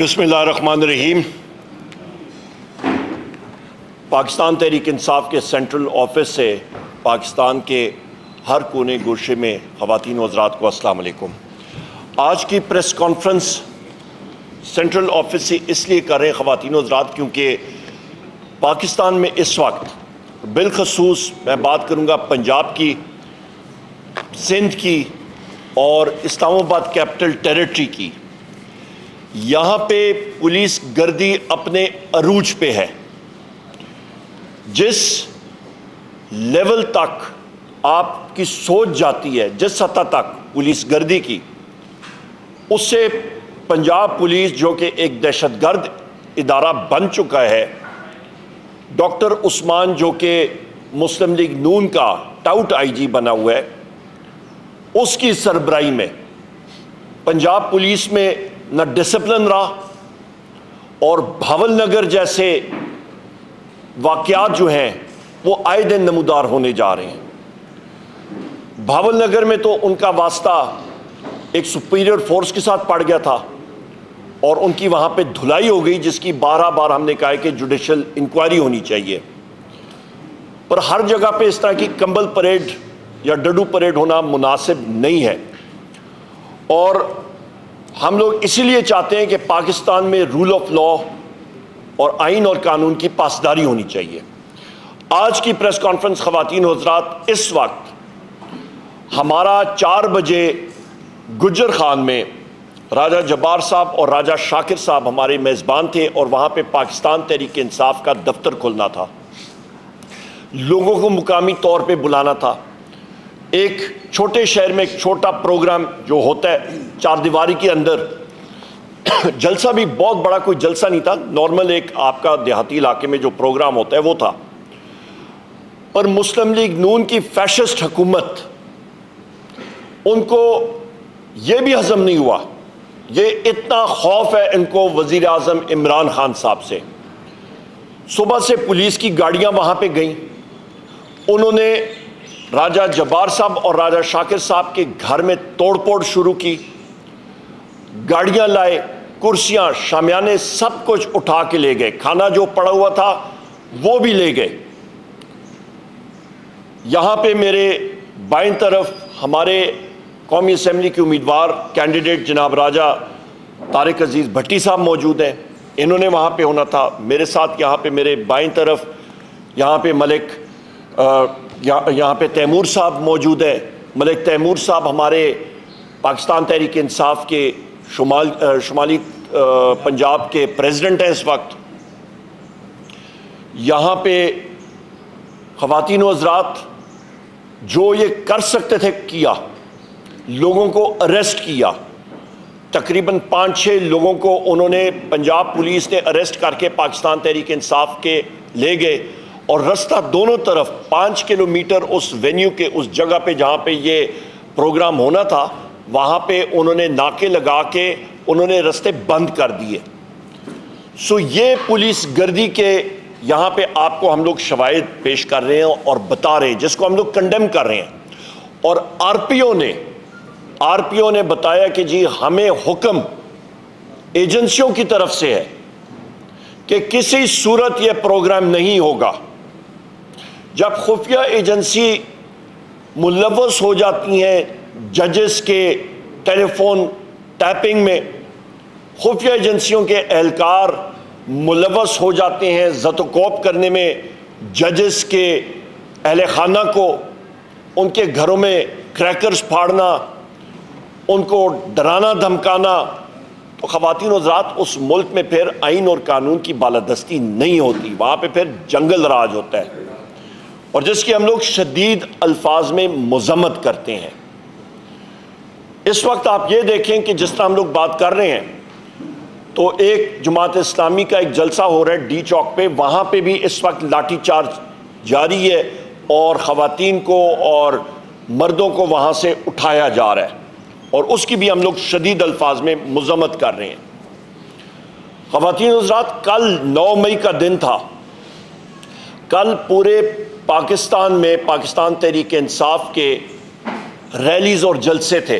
بسم اللہ الرحمن الرحیم۔ پاکستان تحریک انصاف کے سینٹرل آفس سے پاکستان کے ہر کونے گوشے میں خواتین و حضرات کو السلام علیکم۔ آج کی پریس کانفرنس سینٹرل آفس سے اس لیے کر رہے ہیں خواتین و حضرات کیونکہ پاکستان میں اس وقت بالخصوص میں بات کروں گا پنجاب کی، سندھ کی اور اسلام آباد کیپٹل ٹیریٹری کی، یہاں پہ پولیس گردی اپنے عروج پہ ہے۔ جس لیول تک آپ کی سوچ جاتی ہے، جس سطح تک پولیس گردی کی، اس سے پنجاب پولیس جو کہ ایک دہشت گرد ادارہ بن چکا ہے، ڈاکٹر عثمان جو کہ مسلم لیگ نون کا ٹاؤٹ آئی جی بنا ہوا ہے، اس کی سربراہی میں پنجاب پولیس میں نہ ڈسپلن رہا، اور بھاول نگر جیسے واقعات جو ہیں وہ آئے دن نمودار ہونے جا رہے ہیں۔ بھاول نگر میں تو ان کا واسطہ ایک سپیریئر فورس کے ساتھ پڑ گیا تھا اور ان کی وہاں پہ دھلائی ہو گئی، جس کی بار ہم نے کہا کہ جوڈیشل انکوائری ہونی چاہیے، پر ہر جگہ پہ اس طرح کی کمبل پریڈ یا ڈڈو پریڈ ہونا مناسب نہیں ہے، اور ہم لوگ اسی لیے چاہتے ہیں کہ پاکستان میں رول آف لا اور آئین اور قانون کی پاسداری ہونی چاہیے۔ آج کی پریس کانفرنس خواتین و حضرات، اس وقت ہمارا 4 بجے گجر خان میں راجہ جبار صاحب اور راجہ شاکر صاحب ہمارے میزبان تھے، اور وہاں پہ پاکستان تحریک انصاف کا دفتر کھلنا تھا، لوگوں کو مقامی طور پہ بلانا تھا۔ ایک چھوٹے شہر میں ایک چھوٹا پروگرام جو ہوتا ہے 4 دیواری کے اندر، جلسہ بھی بہت بڑا کوئی جلسہ نہیں تھا، نارمل ایک آپ کا دیہاتی علاقے میں جو پروگرام ہوتا ہے وہ تھا، پر مسلم لیگ نون کی فیشسٹ حکومت، ان کو یہ بھی ہضم نہیں ہوا، یہ اتنا خوف ہے ان کو وزیر اعظم عمران خان صاحب سے۔ صبح سے پولیس کی گاڑیاں وہاں پہ گئیں، انہوں نے راجہ جبار صاحب اور راجہ شاکر صاحب کے گھر میں توڑ پھوڑ شروع کی، گاڑیاں لائے، کرسیاں، شامیانے، سب کچھ اٹھا کے لے گئے، کھانا جو پڑا ہوا تھا وہ بھی لے گئے۔ یہاں پہ میرے بائیں طرف ہمارے قومی اسمبلی کے امیدوار کینڈیڈیٹ جناب راجہ طارق عزیز بھٹی صاحب موجود ہیں، انہوں نے وہاں پہ ہونا تھا۔ میرے ساتھ یہاں پہ میرے بائیں طرف یہاں پہ یہاں پہ تیمور صاحب موجود ہے۔ ملک تیمور صاحب ہمارے پاکستان تحریک انصاف کے شمالی پنجاب کے پریزیڈنٹ ہیں اس وقت۔ یہاں پہ خواتین و حضرات جو یہ کر سکتے تھے کیا، لوگوں کو اریسٹ کیا، تقریباً 5-6 لوگوں کو انہوں نے پنجاب پولیس نے اریسٹ کر کے پاکستان تحریک انصاف کے لے گئے، اور رستہ دونوں طرف 5 کلومیٹر اس وینیو کے اس جگہ پہ جہاں پہ یہ پروگرام ہونا تھا، وہاں پہ انہوں نے ناکے لگا کے انہوں نے رستے بند کر دیے۔ سو یہ پولیس گردی کے یہاں پہ آپ کو ہم لوگ شواہد پیش کر رہے ہیں اور بتا رہے ہیں، جس کو ہم لوگ کنڈیم کر رہے ہیں، اور آر پی او نے بتایا کہ جی ہمیں حکم ایجنسیوں کی طرف سے ہے کہ کسی صورت یہ پروگرام نہیں ہوگا۔ جب خفیہ ایجنسی ملوث ہو جاتی ہیں ججز کے ٹیلی فون ٹیپنگ میں، خفیہ ایجنسیوں کے اہلکار ملوث ہو جاتے ہیں زد و کوب کرنے میں ججز کے اہل خانہ کو، ان کے گھروں میں کریکرز پھاڑنا، ان کو ڈرانا دھمکانا، تو خواتین و حضرات اس ملک میں پھر آئین اور قانون کی بالادستی نہیں ہوتی، وہاں پہ پھر جنگل راج ہوتا ہے، اور جس کی ہم لوگ شدید الفاظ میں مذمت کرتے ہیں۔ اس وقت آپ یہ دیکھیں کہ جس طرح ہم لوگ بات کر رہے ہیں، تو ایک جماعت اسلامی کا ایک جلسہ ہو رہا ہے ڈی چوک پہ، وہاں پہ بھی اس وقت لاٹھی چارج جاری ہے، اور خواتین کو اور مردوں کو وہاں سے اٹھایا جا رہا ہے، اور اس کی بھی ہم لوگ شدید الفاظ میں مذمت کر رہے ہیں۔ خواتین حضرات، کل 9 مئی کا دن تھا، کل پورے پاکستان میں پاکستان تحریک انصاف کے ریلیز اور جلسے تھے،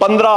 15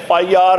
FIR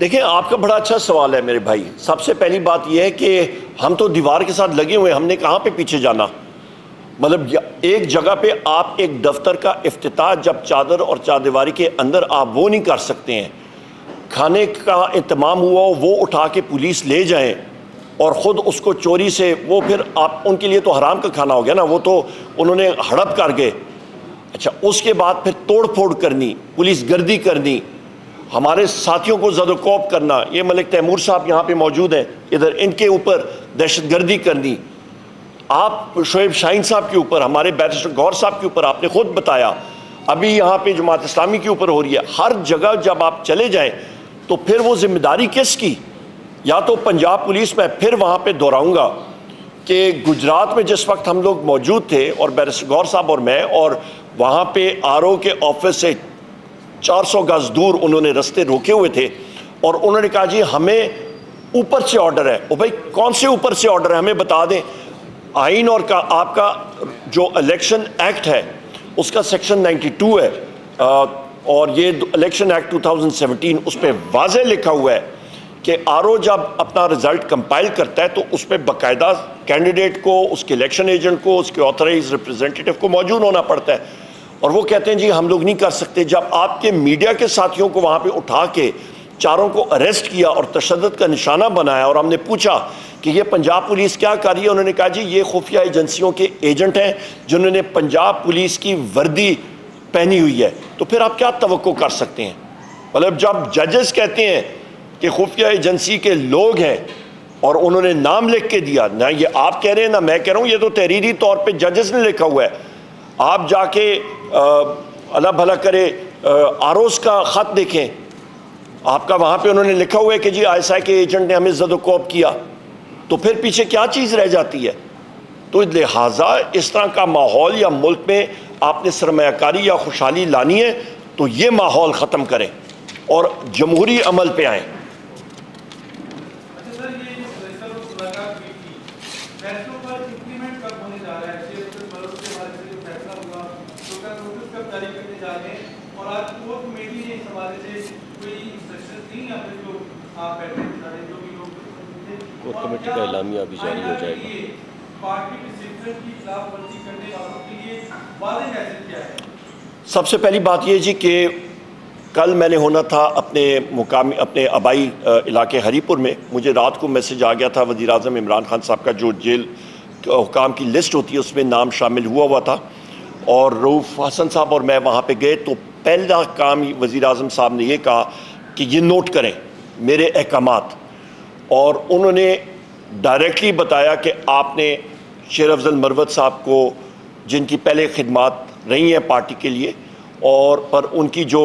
دیکھیں آپ کا بڑا اچھا سوال ہے میرے بھائی. سب سے پہلی بات یہ ہے کہ ہم تو دیوار کے ساتھ لگے ہوئے ہیں, ہم نے کہاں پہ پیچھے جانا. مطلب ایک جگہ پہ آپ ایک دفتر کا افتتاح جب چادر اور چاردیواری کے اندر آپ وہ نہیں کر سکتے ہیں. کھانے کا اہتمام ہوا وہ اٹھا کے پولیس لے جائیں اور خود اس کو چوری سے, وہ پھر آپ ان کے لیے تو حرام کا کھانا ہو گیا نا, وہ تو انہوں نے ہڑپ کر گئے. اچھا اس کے بعد پھر توڑ پھوڑ کرنی, پولیس گردی کرنی, ہمارے ساتھیوں کو زد و کوب کرنا. یہ ملک تیمور صاحب یہاں پہ موجود ہیں ادھر, ان کے اوپر دہشت گردی کرنی. آپ شعیب شاہین صاحب کے اوپر, ہمارے بیرسٹر گور صاحب کے اوپر آپ نے خود بتایا, ابھی یہاں پہ جماعت اسلامی کے اوپر ہو رہی ہے. ہر جگہ جب آپ چلے جائیں تو پھر وہ ذمہ داری کس کی؟ یا تو پنجاب پولیس, میں پھر وہاں پہ دہراؤں گا کہ گجرات میں جس وقت ہم لوگ موجود تھے اور بیرسٹر گور صاحب اور میں, اور وہاں پہ آر او کے آفس سے 400 گز دور انہوں نے رستے روکے ہوئے تھے اور انہوں نے کہا جی ہمیں اوپر سے آرڈر ہے. او بھائی کون سے اوپر سے آرڈر ہے, ہمیں بتا دیں. آئین اور آپ کا جو الیکشن ایکٹ ہے اس کا سیکشن 92 ہے, اور یہ الیکشن ایکٹ 2017, اس پہ واضح لکھا ہوا ہے کہ آر او جب اپنا رزلٹ کمپائل کرتا ہے تو اس پہ باقاعدہ کینڈیڈیٹ کو, اس کے الیکشن ایجنٹ کو, اس کے آتھرائز ریپرزینٹیٹیو کو موجود ہونا پڑتا ہے. اور وہ کہتے ہیں جی ہم لوگ نہیں کر سکتے. جب آپ کے میڈیا کے ساتھیوں کو وہاں پہ اٹھا کے چاروں کو اریسٹ کیا اور تشدد کا نشانہ بنایا, اور ہم نے پوچھا کہ یہ پنجاب پولیس کیا کر رہی ہے, انہوں نے کہا جی یہ خفیہ ایجنسیوں کے ایجنٹ ہیں جنہوں نے پنجاب پولیس کی وردی پہنی ہوئی ہے. تو پھر آپ کیا توقع کر سکتے ہیں؟ مطلب جب ججز کہتے ہیں کہ خفیہ ایجنسی کے لوگ ہیں اور انہوں نے نام لکھ کے دیا, نہ یہ آپ کہہ رہے ہیں نہ میں کہہ رہا ہوں, یہ تو تحریری طور پہ ججز نے لکھا ہوا ہے. آپ جا کے اللہ بھلا کرے آروز کا خط دیکھیں, آپ کا وہاں پہ انہوں نے لکھا ہوا ہے کہ جی آئی ایس آئی کے ایجنٹ نے ہمیں زد و کوب کیا. تو پھر پیچھے کیا چیز رہ جاتی ہے؟ تو لہٰذا اس طرح کا ماحول یا ملک میں آپ نے سرمایہ کاری یا خوشحالی لانی ہے تو یہ ماحول ختم کریں اور جمہوری عمل پہ آئیں. کمیٹی کا اعلامیہ ابھی جاری ہو جائے گا. سب سے پہلی بات یہ جی کہ کل میں نے ہونا تھا اپنے آبائی علاقے ہری پور میں. مجھے رات کو میسج آ گیا تھا وزیر اعظم عمران خان صاحب کا جو جیل حکام کی لسٹ ہوتی ہے اس میں نام شامل ہوا تھا, اور رؤوف حسن صاحب اور میں وہاں پہ گئے. تو پہلا کام وزیر اعظم صاحب نے یہ کہا کہ یہ نوٹ کریں میرے احکامات, اور انہوں نے ڈائریکٹلی بتایا کہ آپ نے شیر افضل مروت صاحب کو, جن کی پہلے خدمات رہی ہیں پارٹی کے لیے, اور پر ان کی جو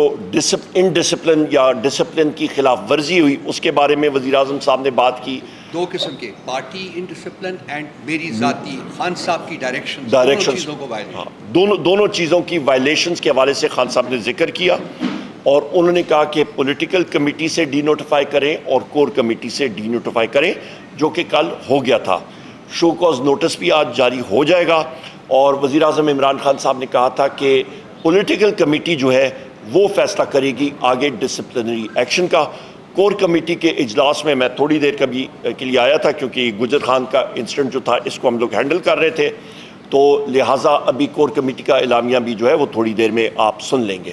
انڈسپلن یا ڈسپلن کی خلاف ورزی ہوئی اس کے بارے میں وزیر اعظم صاحب نے بات کی. دو قسم کے, پارٹی انڈسپلن اینڈ میری ذاتی خان صاحب کی ڈائریکشن, دونوں چیزوں کی وائلیشنز کے حوالے سے خان صاحب نے ذکر کیا, اور انہوں نے کہا کہ پولیٹیکل کمیٹی سے ڈی نوٹیفائی کریں اور کور کمیٹی سے ڈی نوٹیفائی کریں, جو کہ کل ہو گیا تھا. شو کاز نوٹس بھی آج جاری ہو جائے گا, اور وزیر اعظم عمران خان صاحب نے کہا تھا کہ پولیٹیکل کمیٹی جو ہے وہ فیصلہ کرے گی آگے ڈسپلنری ایکشن کا. کور کمیٹی کے اجلاس میں میں تھوڑی دیر کے لیے آیا تھا, کیونکہ گجر خان کا انسیڈنٹ جو تھا اس کو ہم لوگ ہینڈل کر رہے تھے, تو لہٰذا ابھی کور کمیٹی کا اعلامیہ بھی جو ہے وہ تھوڑی دیر میں آپ سن لیں گے.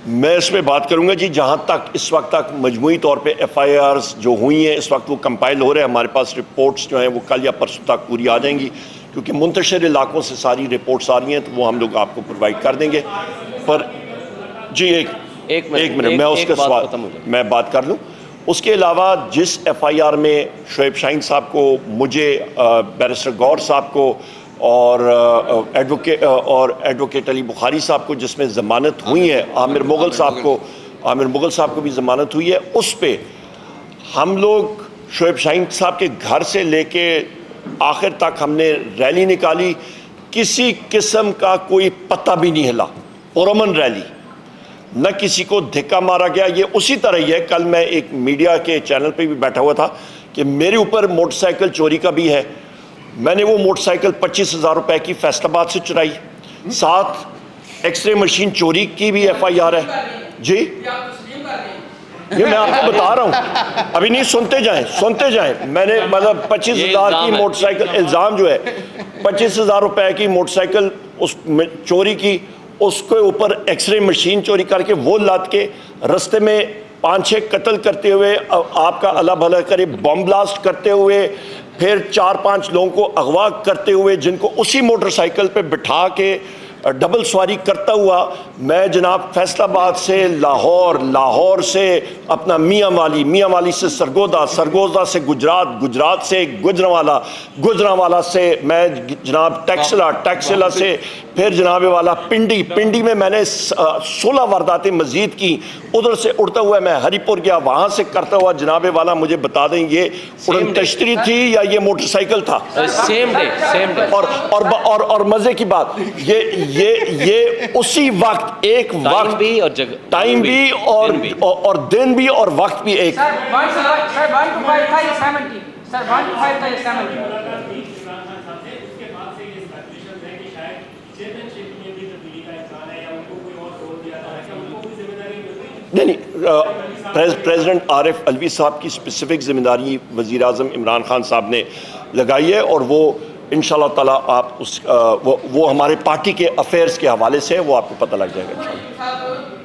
میں اس میں بات کروں گا جی, جہاں تک اس وقت تک مجموعی طور پہ ایف آئی آرز جو ہوئی ہیں اس وقت وہ کمپائل ہو رہے ہیں. ہمارے پاس رپورٹس جو ہیں وہ کل یا پرسوں تک پوری آ جائیں گی, کیونکہ منتشر علاقوں سے ساری رپورٹس آ رہی ہیں, تو وہ ہم لوگ آپ کو پرووائڈ کر دیں گے. پر جی ایک منٹ میں اس کے سوال میں بات کر لوں. اس کے علاوہ جس ایف آئی آر میں شعیب شاہین صاحب کو, مجھے, بیرسٹر گور صاحب کو اور ایڈوکیٹ علی بخاری صاحب کو جس میں ضمانت ہوئی ہے, عامر مغل صاحب کو بھی ضمانت ہوئی ہے, اس پہ ہم لوگ شعیب شاہین صاحب کے گھر سے لے کے آخر تک ہم نے ریلی نکالی, کسی قسم کا کوئی پتہ بھی نہیں ہلا, پرامن ریلی, نہ کسی کو دھکا مارا گیا. یہ اسی طرح ہی ہے, کل میں ایک میڈیا کے چینل پہ بھی بیٹھا ہوا تھا کہ میرے اوپر موٹر سائیکل چوری کا بھی ہے. میں نے وہ موٹر سائیکل 25,000 روپے کی فیصل آباد سے چرائی, ساتھ ایکس رے مشین چوری کی بھی ایف آئی آر ہے. جی یہ میں آپ کو بتا رہا ہوں, ابھی نہیں, سنتے جائیں. میں نے مطلب 25,000 کی موٹر سائیکل, الزام جو ہے 25,000 روپے کی موٹر سائیکل اس چوری کی, اس کے اوپر ایکس رے مشین چوری کر کے وہ لاد کے رستے میں 5-6 قتل کرتے ہوئے, آپ کا اللہ بھلا کرے, بم بلاسٹ کرتے ہوئے, پھر 4-5 لوگوں کو اغوا کرتے ہوئے, جن کو اسی موٹر سائیکل پہ بٹھا کے ڈبل سواری کرتا ہوا میں جناب فیصل آباد سے لاہور سے اپنا میاں والی سے سرگودا سے گجرات سے گجرانوالا سے میں جناب ٹیکسلا سے پھر جناب والا پنڈی میں میں نے 16 وارداتیں مزید کی. ادھر سے اڑتا ہوا میں ہری پور گیا, وہاں سے کرتا ہوا جناب والا مجھے بتا دیں یہ اڑن تشتری تھی یا یہ موٹر سائیکل تھا. سیم ڈے اور مزے کی بات یہ اسی وقت ایک وقت ٹائم بھی اور دن بھی اور وقت بھی ایک. نہیں, پریزیڈنٹ عارف علوی صاحب کی اسپیسیفک ذمہ داری وزیر اعظم عمران خان صاحب نے لگائی ہے, اور وہ انشاءاللہ تعالیٰ آپ وہ ہمارے پارٹی کے افیئرز کے حوالے سے وہ آپ کو پتہ لگ جائے گا انشاءاللہ.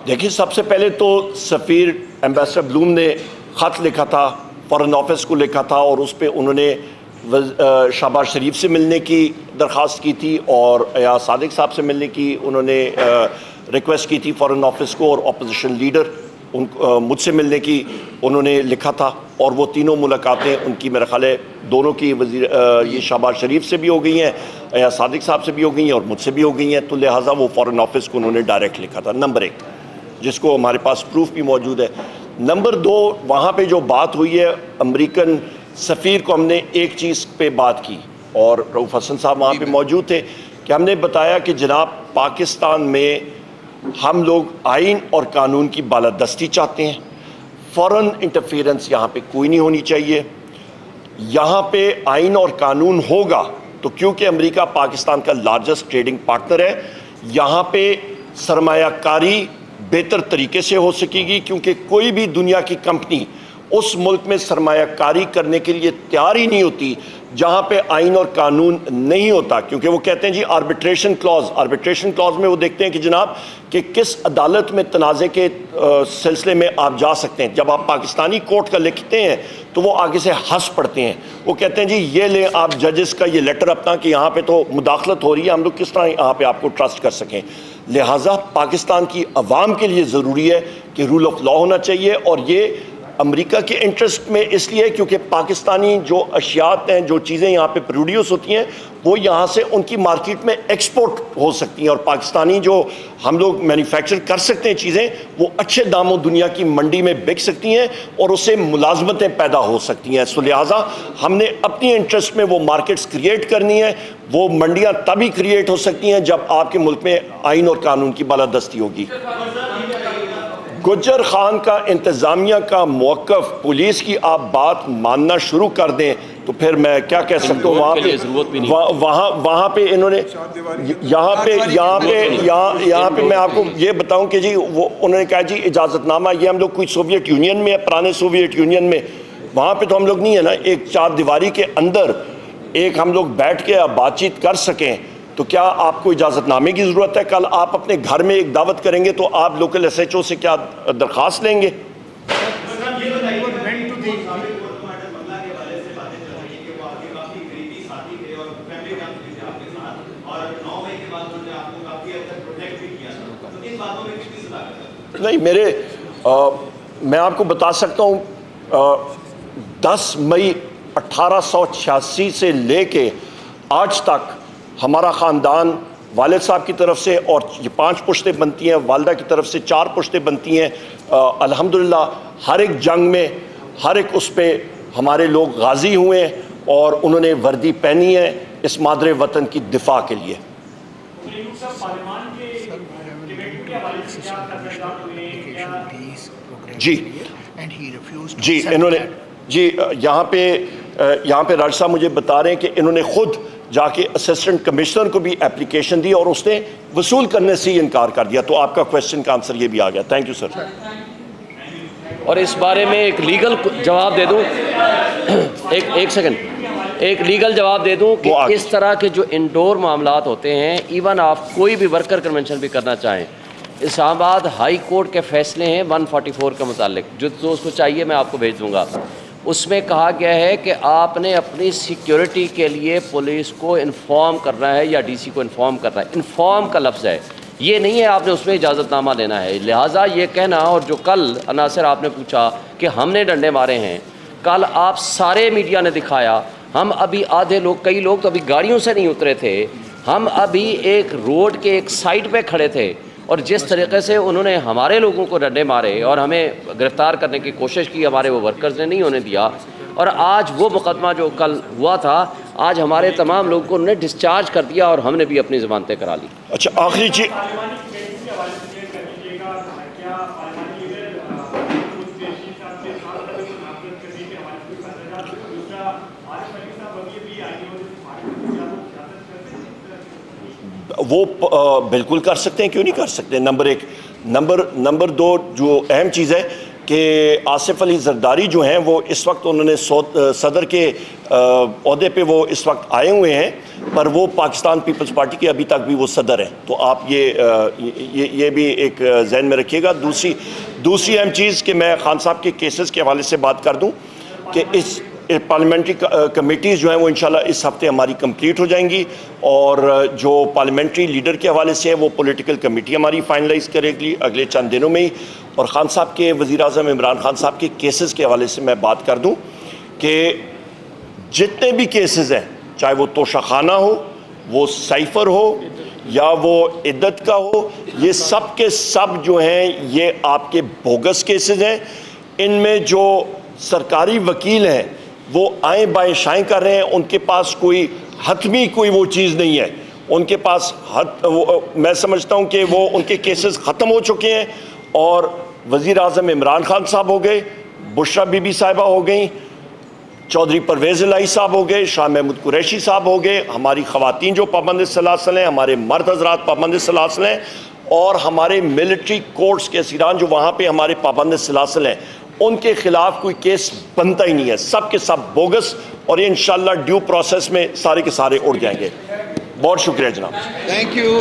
دیکھیے, سب سے پہلے تو سفیر ایمبیسڈر بلوم نے خط لکھا تھا, فارن آفس کو لکھا تھا, اور اس پہ انہوں نے شہباز شریف سے ملنے کی درخواست کی تھی اور ایاز صادق صاحب سے ملنے کی انہوں نے ریکویسٹ کی تھی فارن آفس کو, اور اپوزیشن لیڈر مجھ سے ملنے کی انہوں نے لکھا تھا, اور وہ تینوں ملاقاتیں ان کی میرا خیال ہے دونوں کی یہ شہباز شریف سے بھی ہو گئی ہیں, ایاز صادق صاحب سے بھی ہو گئی ہیں, اور مجھ سے بھی ہو گئی ہیں. تو لہٰذا وہ فارن آفس کو انہوں نے ڈائریکٹ لکھا تھا, نمبر 1, جس کو ہمارے پاس پروف بھی موجود ہے. نمبر 2, وہاں پہ جو بات ہوئی ہے امریکن سفیر کو ہم نے ایک چیز پہ بات کی, اور رؤوف حسن صاحب وہاں پہ موجود تھے, کہ ہم نے بتایا کہ جناب پاکستان میں ہم لوگ آئین اور قانون کی بالادستی چاہتے ہیں, فورن انٹرفیرنس یہاں پہ کوئی نہیں ہونی چاہیے. یہاں پہ آئین اور قانون ہوگا تو کیونکہ امریکہ پاکستان کا لارجسٹ ٹریڈنگ پارٹنر ہے, یہاں پہ سرمایہ کاری بہتر طریقے سے ہو سکے گی, کیونکہ کوئی بھی دنیا کی کمپنی اس ملک میں سرمایہ کاری کرنے کے لیے تیار ہی نہیں ہوتی جہاں پہ آئین اور قانون نہیں ہوتا. کیونکہ وہ کہتے ہیں جی آربیٹریشن کلاز میں وہ دیکھتے ہیں کہ جناب کہ کس عدالت میں تنازع کے سلسلے میں آپ جا سکتے ہیں. جب آپ پاکستانی کورٹ کا لکھتے ہیں تو وہ آگے سے ہنس پڑتے ہیں, وہ کہتے ہیں جی یہ لیں آپ ججز کا یہ لیٹر اپنا کہ یہاں پہ تو مداخلت ہو رہی ہے, ہم لوگ کس طرح یہاں پہ آپ کو ٹرسٹ کر سکیں. لہٰذا پاکستان کی عوام کے لیے ضروری ہے کہ رول آف لا ہونا چاہیے, اور یہ امریکہ کے انٹرسٹ میں اس لیے کیونکہ پاکستانی جو اشیاء ہیں, جو چیزیں یہاں پہ پروڈیوس ہوتی ہیں, وہ یہاں سے ان کی مارکیٹ میں ایکسپورٹ ہو سکتی ہیں, اور پاکستانی جو ہم لوگ مینوفیکچر کر سکتے ہیں چیزیں, وہ اچھے داموں دنیا کی منڈی میں بک سکتی ہیں, اور اس سے ملازمتیں پیدا ہو سکتی ہیں. سو لہٰذا ہم نے اپنی انٹرسٹ میں وہ مارکیٹس کریٹ کرنی ہے. وہ منڈیاں تبھی کریٹ ہو سکتی ہیں جب آپ کے ملک میں آئین اور قانون کی بالادستی ہوگی. گجر خان کا انتظامیہ کا موقف, پولیس کی آپ بات ماننا شروع کر دیں تو پھر میں کیا کہہ سکتا ہوں. وہاں پہ انہوں نے یہاں پہ میں آپ کو یہ بتاؤں کہ جی وہ انہوں نے کہا جی اجازت نامہ, یہ ہم لوگ کوئی سوویت یونین میں, پرانے سوویت یونین میں, وہاں پہ تو ہم لوگ نہیں ہے نا, ایک 4 دیواری کے اندر ایک ہم لوگ بیٹھ کے بات چیت کر سکیں. تو کیا آپ کو اجازت نامے کی ضرورت ہے؟ کل آپ اپنے گھر میں ایک دعوت کریں گے تو آپ لوکل ایس ایچ او سے کیا درخواست لیں گے؟ نہیں میرے میں آپ کو بتا سکتا ہوں 10 مئی 1886 سے لے کے آج تک ہمارا خاندان والد صاحب کی طرف سے اور یہ 5 پشتیں بنتی ہیں، والدہ کی طرف سے 4 پشتیں بنتی ہیں، الحمدللہ ہر ایک جنگ میں ہر ایک اس پہ ہمارے لوگ غازی ہوئے ہیں اور انہوں نے وردی پہنی ہے اس مادر وطن کی دفاع کے لیے۔ جی جی انہوں نے جی یہاں پہ راج صاحب مجھے بتا رہے ہیں کہ انہوں نے خود جا کے اسسٹنٹ کمشنر کو بھی اپلیکیشن دی اور اس نے وصول کرنے سے ہی انکار کر دیا۔ تو آپ کا کویسچن کا آنسر یہ بھی آ گیا۔ Thank you sir. اور اس بارے میں ایک لیگل جواب دے دوں، ایک سیکنڈ، ایک لیگل جواب دے دوں کہ اس طرح کے جو انڈور معاملات ہوتے ہیں، ایون آپ کوئی بھی ورکر کنونشن بھی کرنا چاہیں، اسلام آباد ہائی کورٹ کے فیصلے ہیں 144 کے متعلق، جو اس کو چاہیے میں آپ کو بھیج دوں گا۔ اس میں کہا گیا ہے کہ آپ نے اپنی سیکیورٹی کے لیے پولیس کو انفارم کرنا ہے یا ڈی سی کو انفارم کرنا ہے۔ انفارم کا لفظ ہے، یہ نہیں ہے آپ نے اس میں اجازت نامہ لینا ہے۔ لہٰذا یہ کہنا، اور جو کل عناصر آپ نے پوچھا کہ ہم نے ڈنڈے مارے ہیں، کل آپ سارے میڈیا نے دکھایا، ہم ابھی آدھے لوگ، کئی لوگ تو ابھی گاڑیوں سے نہیں اترے تھے، ہم ابھی ایک روڈ کے ایک سائڈ پہ کھڑے تھے، اور جس طریقے سے انہوں نے ہمارے لوگوں کو ڈنڈے مارے اور ہمیں گرفتار کرنے کی کوشش کی، ہمارے وہ ورکرز نے نہیں ہونے دیا۔ اور آج وہ مقدمہ جو کل ہوا تھا، آج ہمارے تمام لوگوں کو انہوں نے ڈسچارج کر دیا اور ہم نے بھی اپنی ضمانتیں کرا لی۔ اچھا آخری چیز، وہ بالکل کر سکتے ہیں، کیوں نہیں کر سکتے؟ نمبر 1۔ نمبر 2 جو اہم چیز ہے کہ آصف علی زرداری جو ہیں وہ اس وقت انہوں نے صدر کے عہدے پہ وہ اس وقت آئے ہوئے ہیں، پر وہ پاکستان پیپلز پارٹی کے ابھی تک بھی وہ صدر ہیں۔ تو آپ یہ بھی ایک ذہن میں رکھیے گا۔ دوسری اہم چیز کہ میں خان صاحب کے کیسز کے حوالے سے بات کر دوں کہ اس پارلیمنٹری کمیٹیز جو ہیں وہ انشاءاللہ اس ہفتے ہماری کمپلیٹ ہو جائیں گی، اور جو پارلیمنٹری لیڈر کے حوالے سے ہے وہ پولیٹیکل کمیٹی ہماری فائنلائز کرے گی اگلے چند دنوں میں ہی۔ اور خان صاحب کے وزیر اعظم عمران خان صاحب کے کیسز کے حوالے سے میں بات کر دوں کہ جتنے بھی کیسز ہیں، چاہے وہ توشہ خانہ ہو، وہ سائفر ہو یا وہ عدت کا ہو، یہ سب کے سب جو ہیں یہ آپ کے بوگس کیسز ہیں۔ ان میں جو سرکاری وکیل ہیں وہ آئیں بائیں شائیں کر رہے ہیں، ان کے پاس کوئی حتمی کوئی وہ چیز نہیں ہے، ان کے پاس میں سمجھتا ہوں کہ وہ ان کے کیسز ختم ہو چکے ہیں، اور وزیر اعظم عمران خان صاحب ہو گئے، بشرا بی بی صاحبہ ہو گئیں، چودھری پرویز الہی صاحب ہو گئے، شاہ محمود قریشی صاحب ہو گئے، ہماری خواتین جو پابند سلاسل ہیں، ہمارے مرد حضرات پابند سلاسل ہیں، اور ہمارے ملٹری کورٹس کے اسیران جو وہاں پہ ہمارے پابند سلاسل ہیں، ان کے خلاف کوئی کیس بنتا ہی نہیں ہے، سب کے سب بوگس، اور یہ انشاءاللہ ڈیو پروسیس میں سارے کے سارے اڑ جائیں گے۔ بہت شکریہ جناب۔ Thank you.